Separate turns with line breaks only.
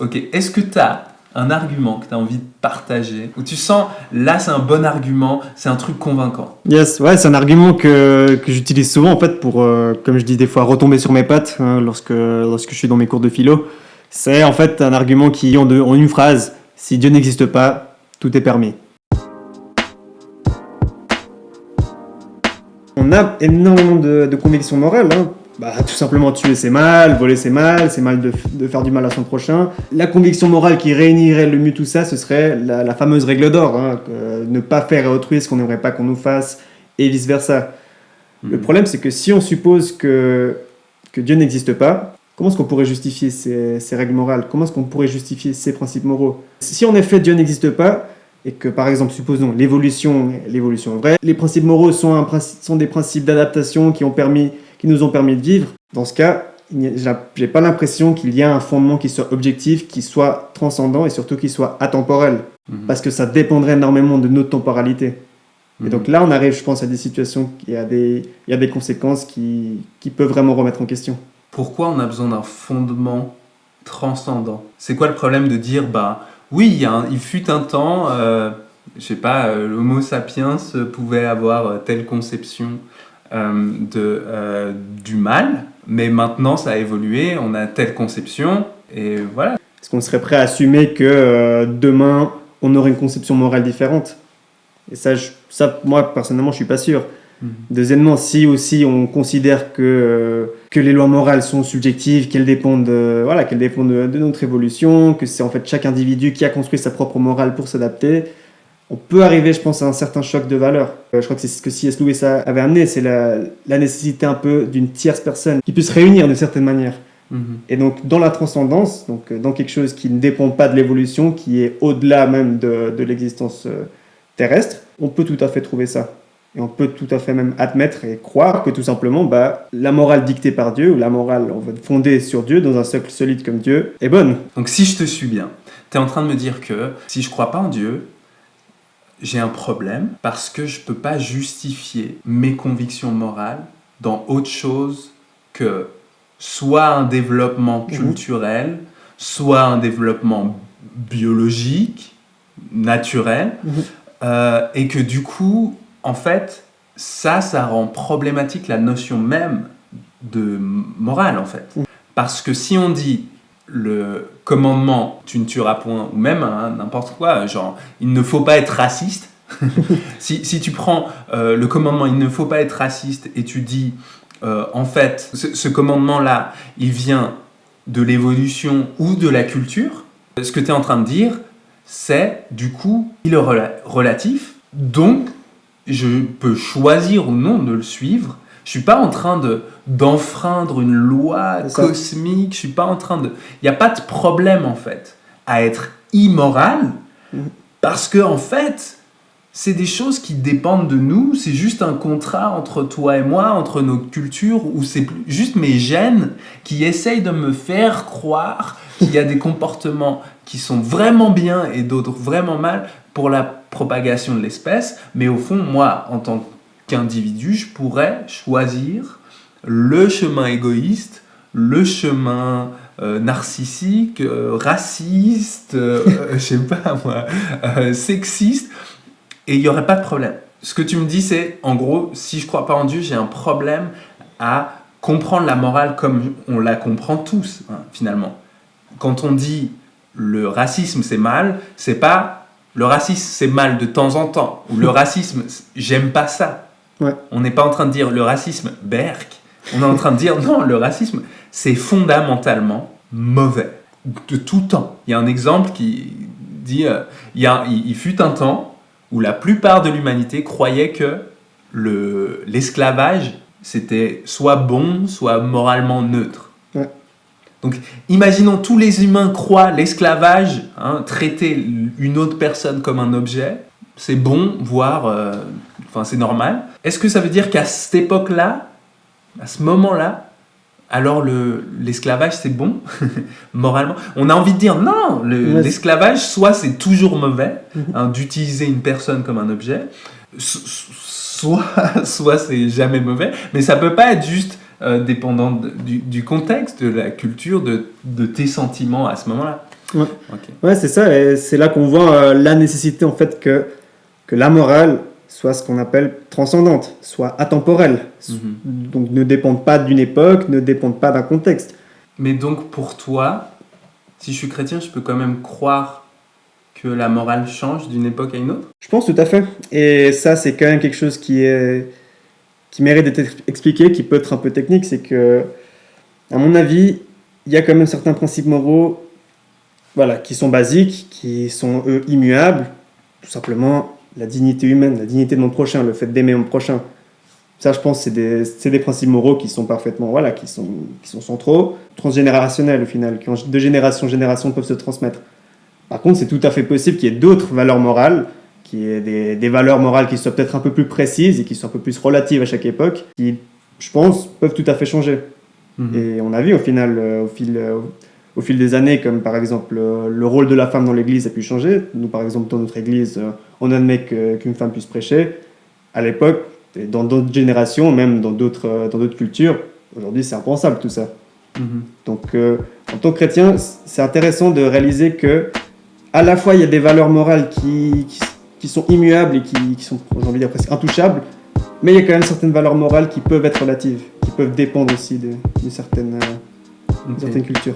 Ok, est-ce que tu as un argument que tu as envie de partager, où tu sens, là c'est un bon argument, c'est un truc convaincant?
Yes, ouais, c'est un argument que j'utilise souvent en fait pour, comme je dis des fois, retomber sur mes pattes lorsque je suis dans mes cours de philo. C'est en fait un argument qui, en une phrase, si Dieu n'existe pas, tout est permis. On a énormément de convictions morales. Tout simplement tuer c'est mal, voler c'est mal de faire du mal à son prochain. La conviction morale qui réunirait le mieux tout ça, ce serait la fameuse règle d'or, ne pas faire à autrui ce qu'on n'aimerait pas qu'on nous fasse, et vice-versa. Le problème, c'est que si on suppose que Dieu n'existe pas, comment est-ce qu'on pourrait justifier ces règles morales? Comment est-ce qu'on pourrait justifier ces principes moraux? Si en effet Dieu n'existe pas, et que par exemple, supposons l'évolution est vraie, les principes moraux sont des principes d'adaptation qui nous ont permis de vivre, dans ce cas, j'ai pas l'impression qu'il y a un fondement qui soit objectif, qui soit transcendant et surtout qui soit atemporel. Parce que ça dépendrait énormément de notre temporalité. Et donc là, on arrive, je pense, à des situations, il y a des conséquences qui peuvent vraiment remettre en question.
Pourquoi on a besoin d'un fondement transcendant? C'est quoi le problème de dire, oui, il fut un temps, l'Homo sapiens pouvait avoir telle conception du mal, mais maintenant ça a évolué, on a telle conception, et voilà.
Est-ce qu'on serait prêt à assumer que demain, on aurait une conception morale différente? Et ça, moi, personnellement, je suis pas sûr. Deuxièmement, si aussi on considère que les lois morales sont subjectives, qu'elles dépendent de notre évolution, que c'est en fait chaque individu qui a construit sa propre morale pour s'adapter, on peut arriver, je pense, à un certain choc de valeurs. Je crois que c'est ce que C.S. Lewis avait amené, c'est la nécessité un peu d'une tierce personne qui puisse réunir d'une certaine manière. Et donc, dans la transcendance, dans quelque chose qui ne dépend pas de l'évolution, qui est au-delà même de l'existence terrestre, on peut tout à fait trouver ça. Et on peut tout à fait même admettre et croire que tout simplement, la morale dictée par Dieu, ou la morale fondée sur Dieu, dans un socle solide comme Dieu, est bonne.
Donc si je te suis bien, tu es en train de me dire que si je crois pas en Dieu, j'ai un problème parce que je peux pas justifier mes convictions morales dans autre chose que soit un développement culturel, soit un développement biologique, naturel, et que du coup, en fait, ça rend problématique la notion même de morale, en fait. Parce que si on dit le commandement « tu ne tueras point » ou même n'importe quoi, genre « il ne faut pas être raciste », si tu prends le commandement « il ne faut pas être raciste » et tu dis en fait, ce commandement-là, il vient de l'évolution ou de la culture, ce que tu es en train de dire, c'est du coup, il est relatif, donc je peux choisir ou non de le suivre. Je suis pas en train d'enfreindre une loi cosmique, je suis pas en train de... Il n'y a pas de problème en fait à être immoral, parce que en fait, c'est des choses qui dépendent de nous, c'est juste un contrat entre toi et moi, entre nos cultures, ou c'est juste mes gènes qui essayent de me faire croire qu'il y a des comportements qui sont vraiment bien et d'autres vraiment mal pour la propagation de l'espèce, mais au fond, moi, en tant qu'individu, je pourrais choisir le chemin égoïste, le chemin narcissique, raciste, je sais pas moi, sexiste, et il n'y aurait pas de problème. Ce que tu me dis, c'est, en gros, si je ne crois pas en Dieu, j'ai un problème à comprendre la morale comme on la comprend tous, finalement. Quand on dit le racisme, c'est mal, c'est pas le racisme, c'est mal de temps en temps, ou le racisme, j'aime pas ça.
Ouais.
On n'est pas en train de dire le racisme, berk. On est en train de dire non, le racisme, c'est fondamentalement mauvais, de tout temps. Il y a un exemple qui dit il fut un temps où la plupart de l'humanité croyait que l'esclavage, c'était soit bon, soit moralement neutre.
Ouais.
Donc, imaginons tous les humains croient l'esclavage, traiter une autre personne comme un objet, c'est bon, voire, c'est normal. Est-ce que ça veut dire qu'à cette époque-là, à ce moment-là, alors l'esclavage c'est bon, moralement? On a envie de dire non, l'esclavage, soit c'est toujours mauvais, d'utiliser une personne comme un objet, soit c'est jamais mauvais, mais ça peut pas être juste dépendant du contexte, de la culture, de tes sentiments à ce moment-là.
Ouais.
Ok.
Ouais, c'est ça, et c'est là qu'on voit la nécessité en fait que la morale soit ce qu'on appelle transcendante, soit atemporelle, donc ne dépende pas d'une époque, ne dépende pas d'un contexte.
Mais donc pour toi, si je suis chrétien, je peux quand même croire que la morale change d'une époque à une autre?
Je pense tout à fait, et ça c'est quand même quelque chose qui mérite d'être expliqué, qui peut être un peu technique, c'est que, à mon avis, il y a quand même certains principes moraux, voilà, qui sont basiques, qui sont eux immuables, tout simplement la dignité humaine, la dignité de mon prochain, le fait d'aimer mon prochain. Ça, je pense, c'est des principes moraux qui sont parfaitement, voilà, qui sont centraux, transgénérationnels au final, qui de génération en génération peuvent se transmettre. Par contre, c'est tout à fait possible qu'il y ait d'autres valeurs morales, qu'il y ait des valeurs morales qui soient peut-être un peu plus précises et qui soient un peu plus relatives à chaque époque, qui, je pense, peuvent tout à fait changer. Et on a vu au final, au fil des années, comme par exemple le rôle de la femme dans l'église a pu changer. Nous, par exemple, dans notre église, on admet qu'une femme puisse prêcher. À l'époque, et dans d'autres générations, même dans d'autres cultures, aujourd'hui, c'est impensable tout ça. Donc, en tant que chrétien, c'est intéressant de réaliser que à la fois, il y a des valeurs morales qui sont immuables et qui sont, j'ai envie de dire, presque intouchables, mais il y a quand même certaines valeurs morales qui peuvent être relatives, qui peuvent dépendre aussi d'une certaine culture.